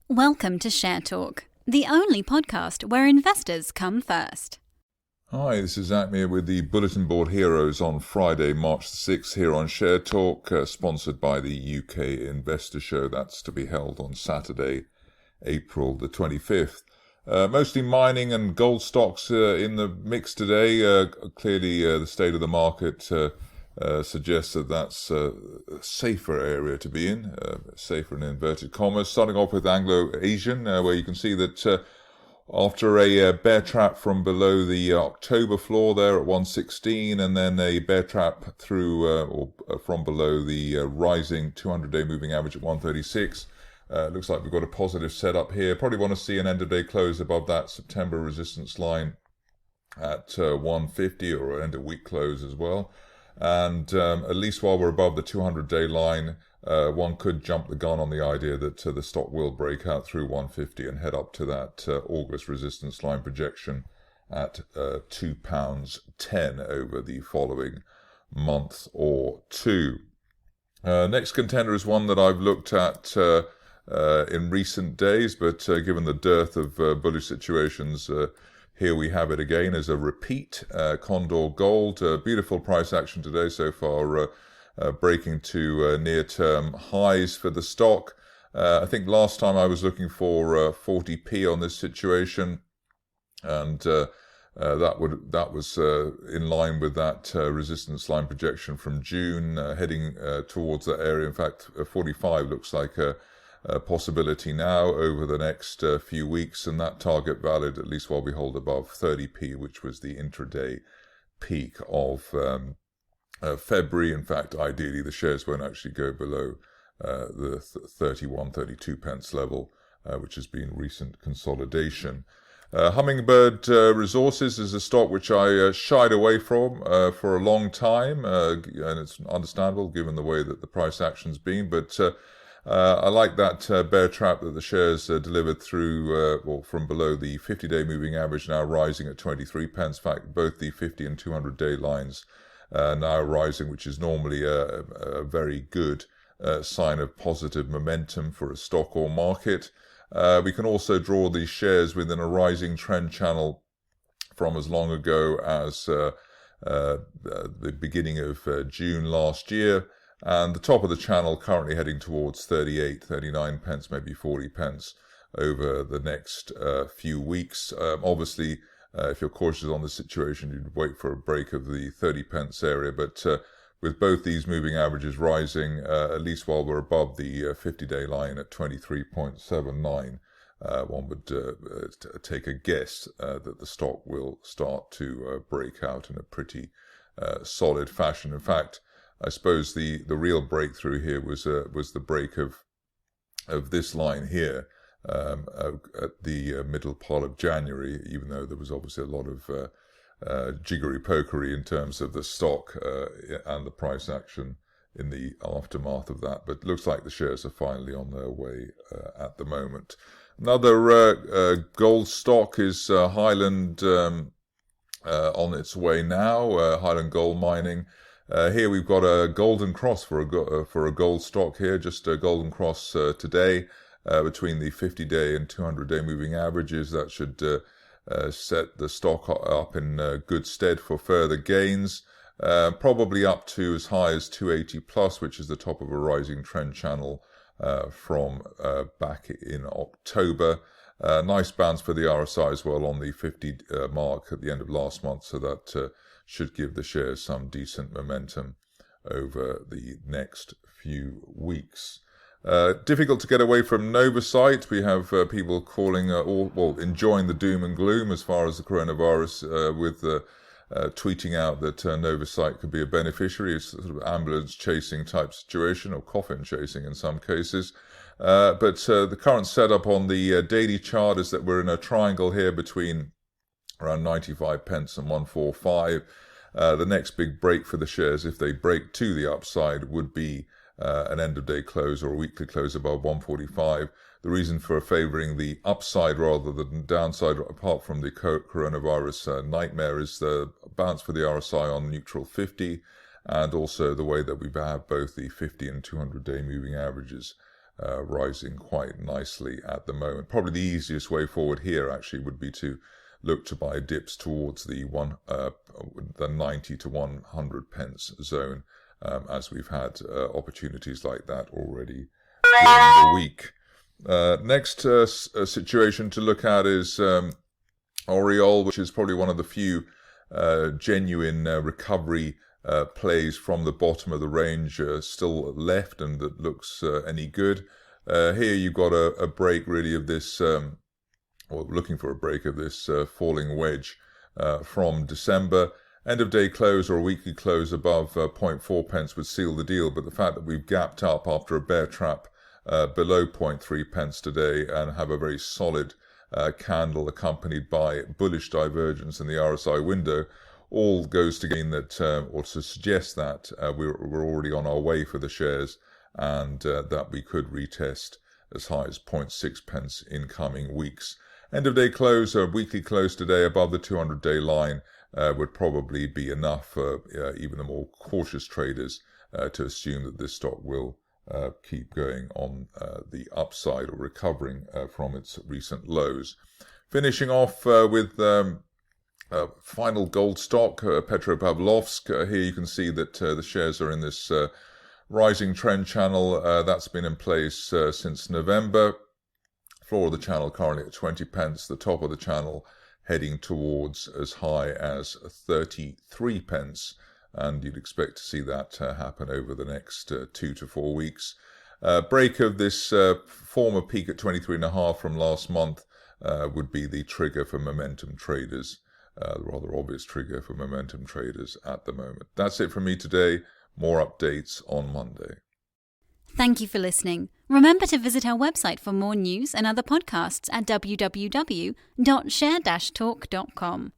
Welcome to Share Talk, the only podcast where investors come first. Hi, this is Acme with the Bulletin Board Heroes on Friday, March the 6th here on Share Talk, sponsored by the UK Investor Show. That's to be held on Saturday, April the 25th. Mostly mining and gold stocks in the mix today. Clearly, the state of the market suggests that that's a safer area to be in, safer in inverted commas. Starting off with Anglo Asian, where you can see that after a bear trap from below the October floor there at 116, and then a bear trap through from below the rising 200-day moving average at 136. Looks like we've got a positive setup here. Probably want to see an end-of-day close above that September resistance line at 150, or an end-of-week close as well. And at least while we're above the 200-day line, one could jump the gun on the idea that the stock will break out through 150 and head up to that August resistance line projection at £2.10 over the following month or two. Next contender is one that I've looked at in recent days, but given the dearth of bullish situations, here we have it again as a repeat. Condor Gold, beautiful price action today so far, breaking to near-term highs for the stock. I think last time I was looking for 40p on this situation, and that was in line with that resistance line projection from June, heading towards that area. In fact, 45 looks like a possibility now over the next few weeks, and that target valid at least while we hold above 30p, which was the intraday peak of February. In fact, ideally the shares won't actually go below the 32 pence level, which has been recent consolidation. Humminbird Resources is a stock which I shied away from for a long time, and it's understandable given the way that the price action's been, but I like that bear trap that the shares delivered through, from below the 50-day moving average, now rising at 23 pence. In fact, both the 50 and 200-day lines now rising, which is normally a very good sign of positive momentum for a stock or market. We can also draw these shares within a rising trend channel from as long ago as the beginning of June last year. And the top of the channel currently heading towards 38, 39 pence, maybe 40 pence over the next few weeks. Obviously, if you're cautious on the situation, you'd wait for a break of the 30 pence area. But with both these moving averages rising, at least while we're above the 50-day line at 23.79, one would take a guess that the stock will start to break out in a pretty solid fashion. In fact, I suppose the real breakthrough here was the break of this line here at the middle part of January, even though there was obviously a lot of jiggery-pokery in terms of the stock and the price action in the aftermath of that. But it looks like the shares are finally on their way at the moment. Another gold stock is Highland, on its way now, Highland Gold Mining. Here we've got a golden cross for a gold stock here, just a golden cross today between the 50-day and 200-day moving averages. That should set the stock up in good stead for further gains, probably up to as high as 280 plus, which is the top of a rising trend channel from back in October. Nice bounce for the RSI as well on the 50 mark at the end of last month, so that should give the shares some decent momentum over the next few weeks. Difficult to get away from Novacyt. We have people calling, enjoying the doom and gloom as far as the coronavirus, with tweeting out that Novacyt could be a beneficiary. It's a sort of ambulance chasing type situation, or coffin chasing in some cases. But the current setup on the daily chart is that we're in a triangle here between around 95 pence and 145. The next big break for the shares, if they break to the upside, would be an end-of-day close or a weekly close above 145. The reason for favouring the upside rather than downside, apart from the coronavirus nightmare, is the bounce for the RSI on neutral 50, and also the way that we have both the 50 and 200-day moving averages rising quite nicely at the moment. Probably the easiest way forward here actually would be to look to buy dips towards the 90 to 100 pence zone, as we've had opportunities like that already during the week. Next situation to look at is Aureole, which is probably one of the few genuine recovery plays from the bottom of the range still left and that looks any good. Here you've got a break really of this, or looking for a break of this falling wedge from December. End of day close or a weekly close above 0.4 pence would seal the deal, but the fact that we've gapped up after a bear trap below 0.3 pence today and have a very solid candle accompanied by bullish divergence in the RSI window all goes to gain that, or to suggest that we're already on our way for the shares, and that we could retest as high as 0.6 pence in coming weeks. End of day close, or weekly close today above the 200-day line would probably be enough for even the more cautious traders to assume that this stock will keep going on the upside or recovering from its recent lows. Finishing off with final gold stock, Petropavlovsk. Here you can see that the shares are in this rising trend channel that's been in place since November. Floor of the channel currently at 20 pence, the top of the channel heading towards as high as 33 pence, and you'd expect to see that happen over the next 2 to 4 weeks. Break of this former peak at 23.5 from last month would be the trigger for momentum traders, the rather obvious trigger for momentum traders at the moment. That's it from me today. More updates on Monday. Thank you for listening. Remember to visit our website for more news and other podcasts at www.share-talk.com.